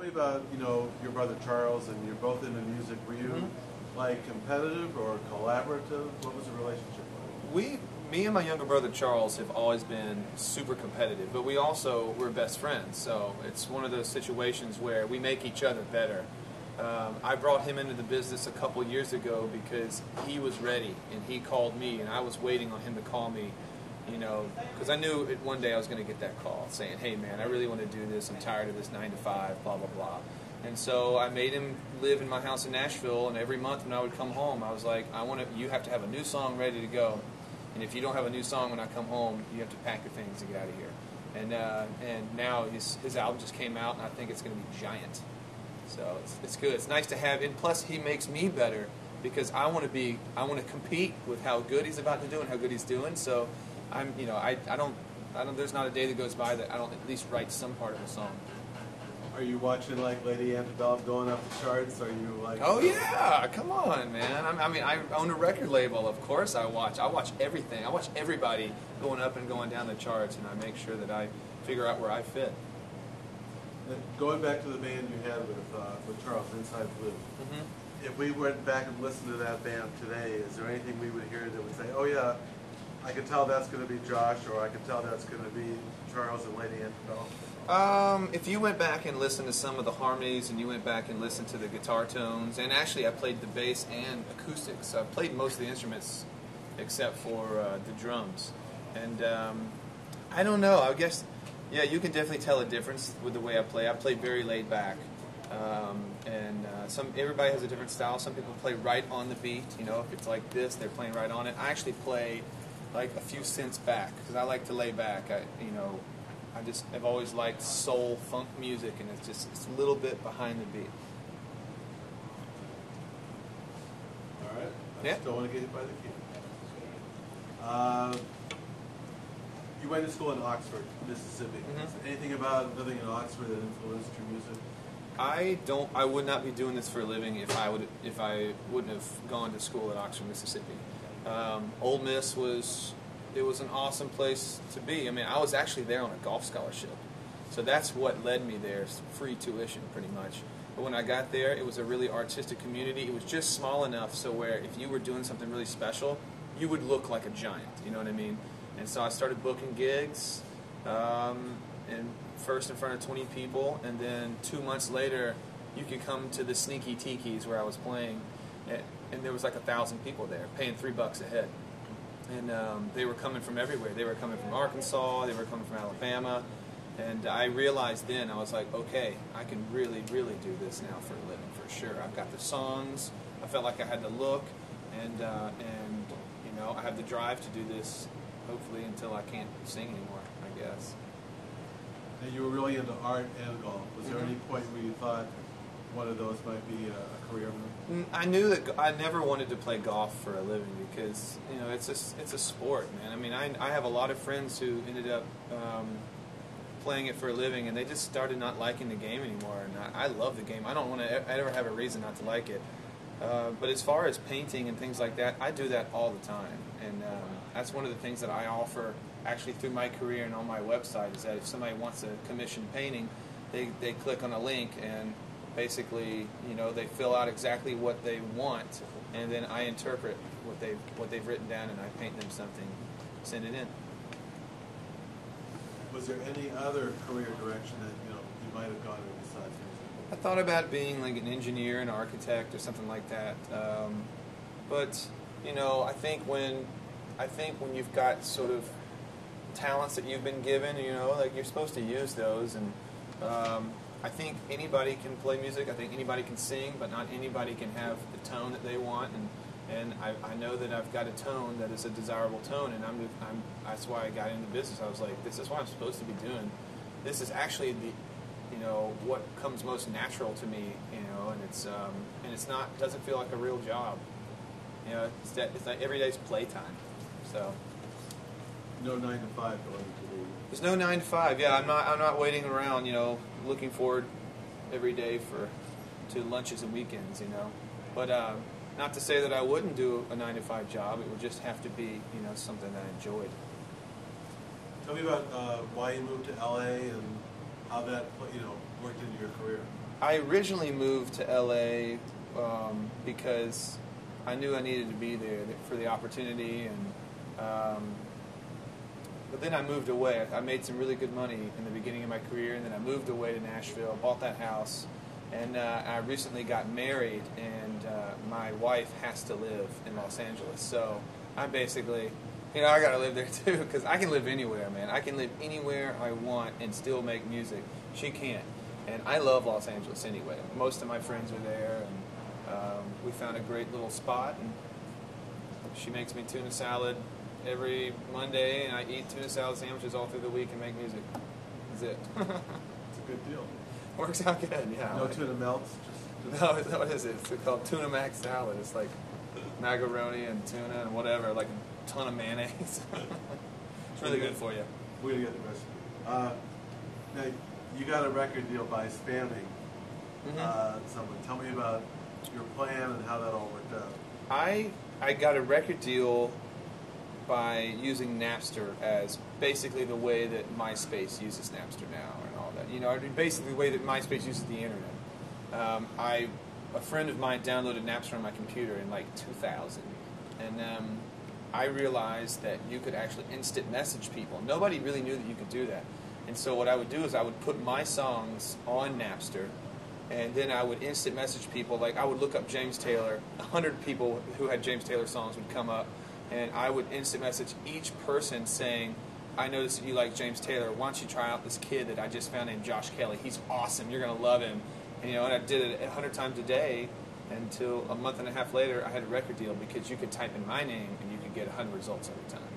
me about, you know, your brother Charles, and you're both into music. Were you like competitive or collaborative? What was the relationship like? Me and my younger brother Charles have always been super competitive, but we're best friends. So it's one of those situations where we make each other better. I brought him into the business a couple years ago because he was ready, and he called me, and I was waiting on him to call me. You know, because I knew one day I was going to get that call saying, "Hey, man, I really want to do this. I'm tired of this 9 to 5, blah blah blah." And so I made him live in my house in Nashville, and every month when I would come home, I was like, you have to have a new song ready to go. And if you don't have a new song when I come home, you have to pack your things and get out of here." And now his album just came out, and I think it's going to be giant. So it's good. It's nice to have, and plus he makes me better because I want to compete with how good he's about to do and how good he's doing. So I don't. There's not a day that goes by that I don't at least write some part of a song. Are you watching like Lady Antebellum going up the charts? Are you like? Oh yeah, come on, man. I own a record label. Of course, I watch everything. I watch everybody going up and going down the charts, and I make sure that I figure out where I fit. And going back to the band you had with Charles, Inside Blue. If we went back and listened to that band today, is there anything we would hear that would say, "Oh yeah, I can tell that's going to be Josh," or "I can tell that's going to be Charles and Lady Antebellum"? If you went back and listened to some of the harmonies, and you went back and listened to the guitar tones, and actually I played the bass and acoustics. So I played most of the instruments except for the drums. And I don't know. I guess, yeah, you can definitely tell a difference with the way I play. I play very laid back. Everybody has a different style. Some people play right on the beat. You know, if it's like this, they're playing right on it. I actually play like a few cents back because I like to lay back. I've always liked soul funk music, and it's a little bit behind the beat. All right. Yeah. Still want to get hit by the key. You went to school in Oxford, Mississippi. Is there anything about living in Oxford that influenced your music? I would not be doing this for a living if I wouldn't have gone to school at Oxford, Mississippi. Ole Miss was an awesome place to be. I mean, I was actually there on a golf scholarship, so that's what led me there. Free tuition, pretty much. But when I got there, it was a really artistic community. It was just small enough so where if you were doing something really special, you would look like a giant. You know what I mean? And so I started booking gigs. And first in front of 20 people, and then 2 months later, you could come to the Sneaky Tiki's where I was playing, and there was like 1,000 people there, paying $3 a head. And they were coming from everywhere. They were coming from Arkansas, they were coming from Alabama, and I realized then, I was like, okay, I can really, really do this now for a living, for sure. I've got the songs, I felt like I had the look, and you know, I have the drive to do this, hopefully, until I can't sing anymore, I guess. And you were really into art and golf. Was there any point where you thought one of those might be a career move? I knew that I never wanted to play golf for a living because, you know, it's a sport, man. I mean, I have a lot of friends who ended up playing it for a living, and they just started not liking the game anymore. And I love the game. I don't want to ever have a reason not to like it. But as far as painting and things like that, I do that all the time. And that's one of the things that I offer actually through my career and on my website, is that if somebody wants a commissioned painting, they click on a link, and basically, you know, they fill out exactly what they want, and then I interpret what they've written down, and I paint them something, send it in. Was there any other career direction that you might have gone in besides music? I thought about being like an engineer, an architect, or something like that. But you know, I think when you've got sort of talents that you've been given, you know, like you're supposed to use those. And I think anybody can play music. I think anybody can sing, but not anybody can have the tone that they want. And I know that I've got a tone that is a desirable tone, and that's why I got into business. I was like, this is what I'm supposed to be doing. This is actually what comes most natural to me, you know, and it's not, doesn't feel like a real job. You know, it's like every day's playtime. So no 9 to 5 going to be. There's no 9 to 5. Yeah, I'm not waiting around, you know, looking forward every day to lunches and weekends, you know. But not to say that I wouldn't do a 9 to 5 job. It would just have to be, you know, something that I enjoyed. Tell me about why you moved to LA and how that, worked into your career. I originally moved to LA because I knew I needed to be there for the opportunity, and but then I moved away. I made some really good money in the beginning of my career, and then I moved away to Nashville, bought that house, and I recently got married, and my wife has to live in Los Angeles. So I'm basically, I got to live there too, because I can live anywhere, man. I can live anywhere I want and still make music. She can't. And I love Los Angeles anyway. Most of my friends are there, and we found a great little spot, and she makes me tuna salad every Monday, and I eat tuna salad sandwiches all through the week and make music. That's it. It's a good deal. Works out good, yeah. No tuna melts? No, what is it? It's called tuna mac salad. It's like macaroni and tuna and whatever, like a ton of mayonnaise. It's really good for you. We're going to get the recipe. Now, you got a record deal by spamming someone. Tell me about your plan and how that all worked out. I got a record deal by using Napster as basically the way that MySpace uses Napster now and all that. Basically the way that MySpace uses the internet. A friend of mine downloaded Napster on my computer in like 2000, and I realized that you could actually instant message people. Nobody really knew that you could do that. And so what I would do is I would put my songs on Napster, and then I would instant message people. Like I would look up James Taylor. 100 people who had James Taylor songs would come up, and I would instant message each person saying, I noticed that you like James Taylor. Why don't you try out this kid that I just found named Josh Kelley? He's awesome. You're going to love him. And I did it 100 times a day until a month and a half later I had a record deal, because you could type in my name and you could get 100 results every time.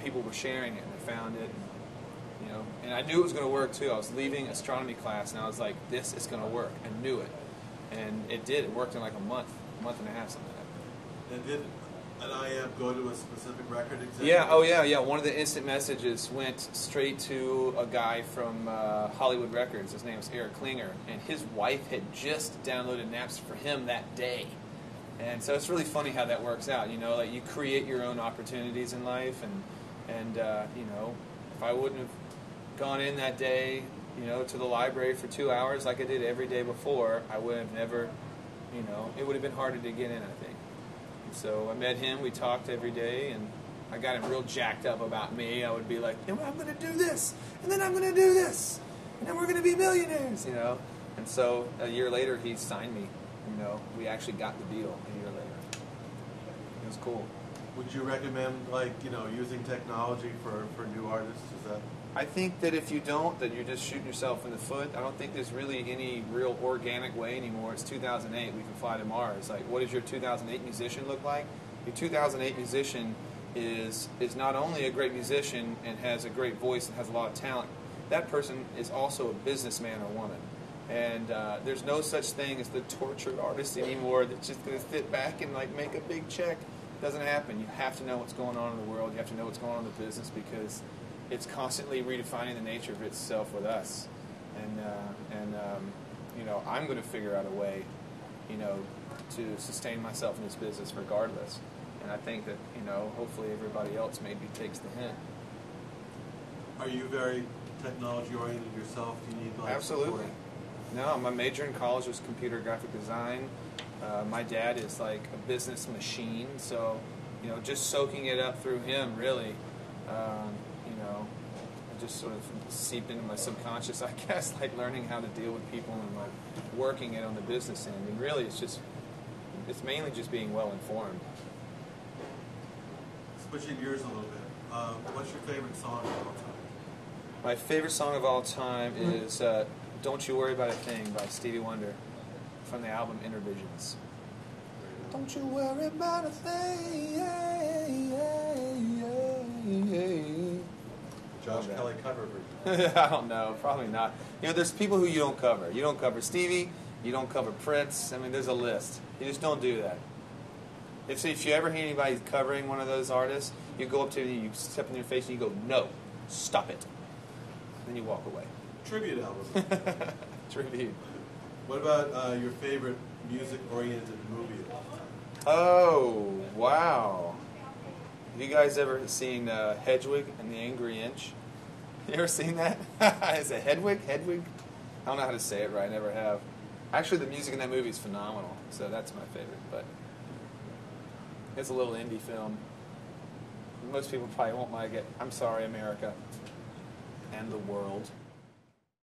People were sharing it, and I found it. And I knew it was going to work too. I was leaving astronomy class, and I was like, this is going to work. I knew it. And it did. It worked in like a month and a half, something like that. And did an IM go to a specific record executive? Yeah. One of the instant messages went straight to a guy from Hollywood Records. His name's Eric Klinger, and his wife had just downloaded Napster for him that day. And so it's really funny how that works out. Like you create your own opportunities in life, and if I wouldn't have gone in that day, to the library for 2 hours like I did every day before, I would have never, it would have been harder to get in, I think. And so I met him, we talked every day, and I got him real jacked up about me. I would be like, I'm going to do this, and then I'm going to do this, and then we're going to be millionaires, And so a year later, he signed me. We actually got the deal a year later. It was cool. Would you recommend, using technology for new artists? Is that? I think that if you don't, that you're just shooting yourself in the foot. I don't think there's really any real organic way anymore. It's 2008. We can fly to Mars. Like, what does your 2008 musician look like? Your 2008 musician is not only a great musician and has a great voice and has a lot of talent. That person is also a businessman or woman. And there's no such thing as the tortured artist anymore that's just going to sit back and make a big check. It doesn't happen. You have to know what's going on in the world. You have to know what's going on in the business, because it's constantly redefining the nature of itself with us. And I'm going to figure out a way, to sustain myself in this business regardless. And I think that, hopefully everybody else maybe takes the hint. Are you very technology-oriented yourself? Do you need Absolutely. support? No, my major in college was computer graphic design. My dad is like a business machine, so just soaking it up through him really. I just sort of seeped into my subconscious, I guess, like learning how to deal with people and like working it on the business end. And really, it's mainly just being well informed. Switching gears a little bit, what's your favorite song of all time? My favorite song of all time is "Don't You Worry About a Thing" by Stevie Wonder, from the album Intervisions. Don't you worry about a thing. Josh Kelley cover version. I don't know, probably not. There's people who you don't cover. You don't cover Stevie. You don't cover Prince. I mean, there's a list. You just don't do that. If you ever hear anybody covering one of those artists, you go up to them, you step in their face, and you go, "No, stop it." Then you walk away. Tribute album. Tribute. What about your favorite music-oriented movie of all time? Oh, wow. Have you guys ever seen Hedwig and the Angry Inch? You ever seen that? Is it Hedwig? Hedwig? I don't know how to say it right. I never have. Actually, the music in that movie is phenomenal, so that's my favorite. But it's a little indie film. Most people probably won't like it. I'm sorry, America and the world.